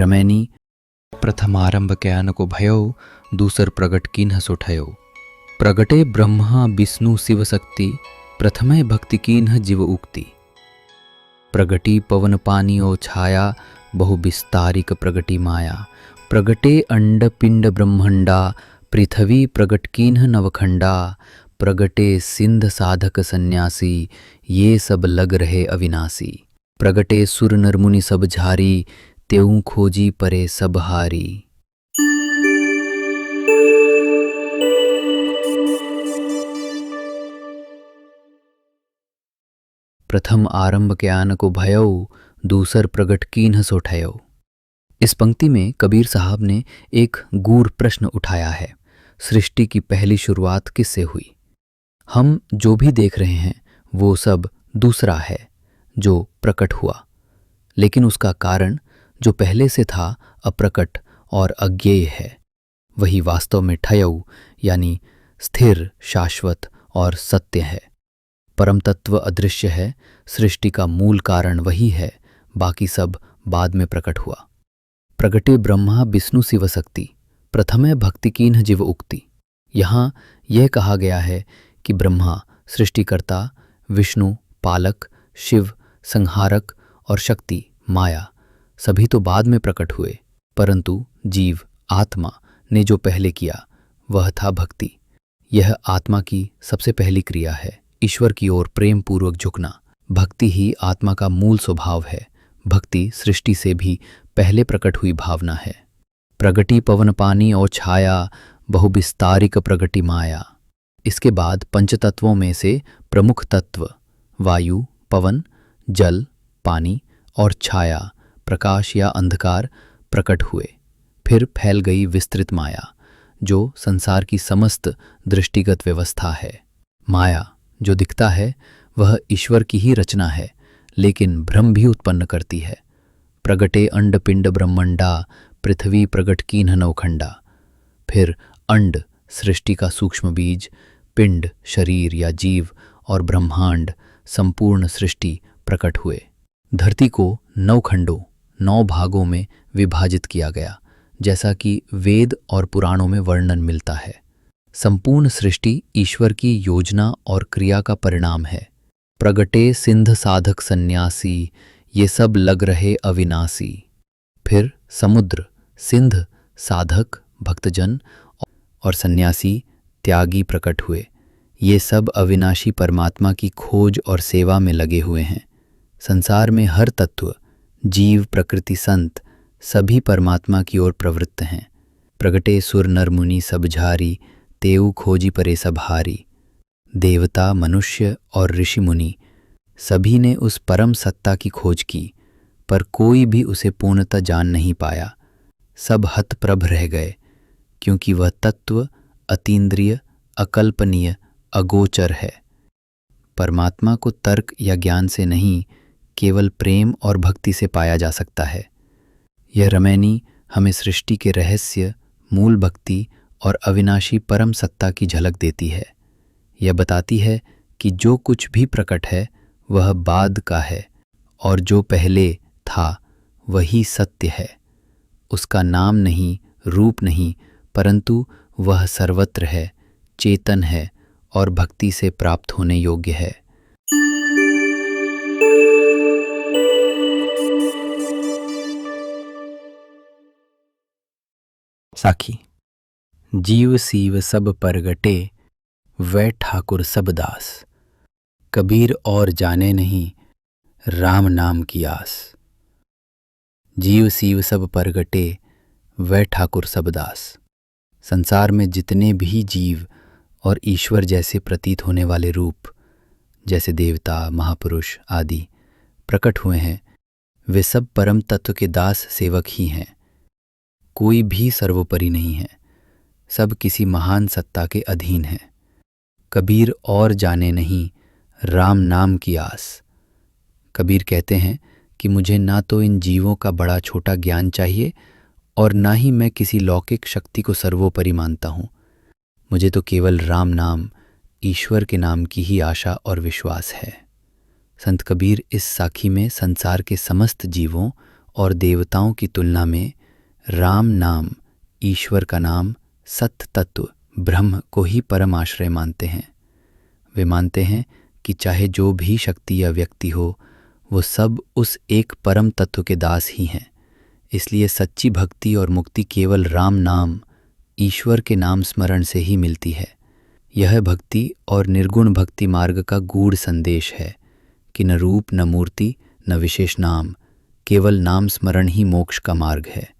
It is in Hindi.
रमैनी प्रथम आरंभ ज्ञान को भयो, दूसर प्रगट कीन्ह सुठयो। प्रगटे ब्रह्मा विष्णु शिव शक्ति, प्रथमय भक्ति कीन्ह जीव उक्ति। प्रगटी पवन पानी ओ छाया, बहु विस्तारिक प्रगटी माया। प्रगटे अंड पिंड ब्रह्मंडा, पृथ्वी प्रगट कीन्ह नवखंडा। प्रगटे सिंध साधक सन्यासी, ये सब लग रहे अविनाशी। प्रगटे सुर नर मुनि सब झारी, तेऊ खोजी परे सब हारी। प्रथम आरंभ ज्ञान को भयो, दूसर प्रगट कीन्ह सोठयो। इस पंक्ति में कबीर साहब ने एक गूढ़ प्रश्न उठाया है। सृष्टि की पहली शुरुआत किससे हुई? हम जो भी देख रहे हैं वो सब दूसरा है जो प्रकट हुआ, लेकिन उसका कारण जो पहले से था अप्रकट और अज्ञेय है, वही वास्तव में ठयऊ यानी स्थिर, शाश्वत और सत्य है। परम तत्व अदृश्य है, सृष्टि का मूल कारण वही है, बाकी सब बाद में प्रकट हुआ। प्रगटे ब्रह्मा विष्णु शिव शक्ति, प्रथमय भक्ति कीन्ह जीव उक्ति। यहाँ यह कहा गया है कि ब्रह्मा सृष्टिकर्ता, विष्णु पालक, शिव संहारक और शक्ति माया सभी तो बाद में प्रकट हुए, परंतु जीव आत्मा ने जो पहले किया वह था भक्ति। यह आत्मा की सबसे पहली क्रिया है। ईश्वर की ओर प्रेम पूर्वक झुकना, भक्ति ही आत्मा का मूल स्वभाव है। भक्ति सृष्टि से भी पहले प्रकट हुई भावना है। प्रगटी पवन पानी और छाया, बहु विस्तारिक प्रगटी माया। इसके बाद पंचतत्वों में से प्रमुख तत्व वायु, पवन, जल, पानी और छाया, प्रकाश या अंधकार प्रकट हुए। फिर फैल गई विस्तृत माया, जो संसार की समस्त दृष्टिगत व्यवस्था है। माया जो दिखता है वह ईश्वर की ही रचना है, लेकिन भ्रम भी उत्पन्न करती है। प्रगटे अंड पिंड ब्रह्मंडा, पृथ्वी प्रगट कीन्ह नवखंडा। फिर अंड सृष्टि का सूक्ष्म बीज, पिंड शरीर या जीव और ब्रह्मांड संपूर्ण सृष्टि प्रकट हुए। धरती को 9 खंडों 9 भागों में विभाजित किया गया, जैसा कि वेद और पुराणों में वर्णन मिलता है। संपूर्ण सृष्टि ईश्वर की योजना और क्रिया का परिणाम है। प्रगटे सिंध साधक सन्यासी, ये सब लग रहे अविनाशी। फिर समुद्र, सिंध साधक भक्तजन और सन्यासी त्यागी प्रकट हुए। ये सब अविनाशी परमात्मा की खोज और सेवा में लगे हुए हैं। संसार में हर तत्व, जीव, प्रकृति, संत सभी परमात्मा की ओर प्रवृत्त हैं। प्रगटे सुर नर मुनि सब झारी, तेऊ खोजी परे सब हारी। देवता, मनुष्य और ऋषि मुनि सभी ने उस परम सत्ता की खोज की, पर कोई भी उसे पूर्णतः जान नहीं पाया। सब हतप्रभ रह गए, क्योंकि वह तत्व अतीन्द्रिय, अकल्पनीय, अगोचर है। परमात्मा को तर्क या ज्ञान से नहीं, केवल प्रेम और भक्ति से पाया जा सकता है। यह रमैनी हमें सृष्टि के रहस्य, मूल भक्ति और अविनाशी परम सत्ता की झलक देती है। यह बताती है कि जो कुछ भी प्रकट है वह बाद का है, और जो पहले था वही सत्य है। उसका नाम नहीं, रूप नहीं, परंतु वह सर्वत्र है, चेतन है और भक्ति से प्राप्त होने योग्य है। साखी। जीव सीव सब परगटे, वै ठाकुर सब दास। कबीर और जाने नहीं, राम नाम की आस। जीव सीव सब परगटे, वै ठाकुर सब दास। संसार में जितने भी जीव और ईश्वर जैसे प्रतीत होने वाले रूप, जैसे देवता, महापुरुष आदि प्रकट हुए हैं, वे सब परम तत्व के दास सेवक ही हैं। कोई भी सर्वोपरि नहीं है, सब किसी महान सत्ता के अधीन हैं। कबीर और जाने नहीं, राम नाम की आस। कबीर कहते हैं कि मुझे ना तो इन जीवों का बड़ा छोटा ज्ञान चाहिए और ना ही मैं किसी लौकिक शक्ति को सर्वोपरि मानता हूँ। मुझे तो केवल राम नाम, ईश्वर के नाम की ही आशा और विश्वास है। संत कबीर इस साखी में संसार के समस्त जीवों और देवताओं की तुलना में राम नाम, ईश्वर का नाम, सत्य तत्व ब्रह्म को ही परम आश्रय मानते हैं। वे मानते हैं कि चाहे जो भी शक्ति या व्यक्ति हो, वो सब उस एक परम तत्व के दास ही हैं। इसलिए सच्ची भक्ति और मुक्ति केवल राम नाम, ईश्वर के नाम स्मरण से ही मिलती है। यह भक्ति और निर्गुण भक्ति मार्ग का गूढ़ संदेश है कि न रूप, न मूर्ति, न विशेष नाम, केवल नाम स्मरण ही मोक्ष का मार्ग है।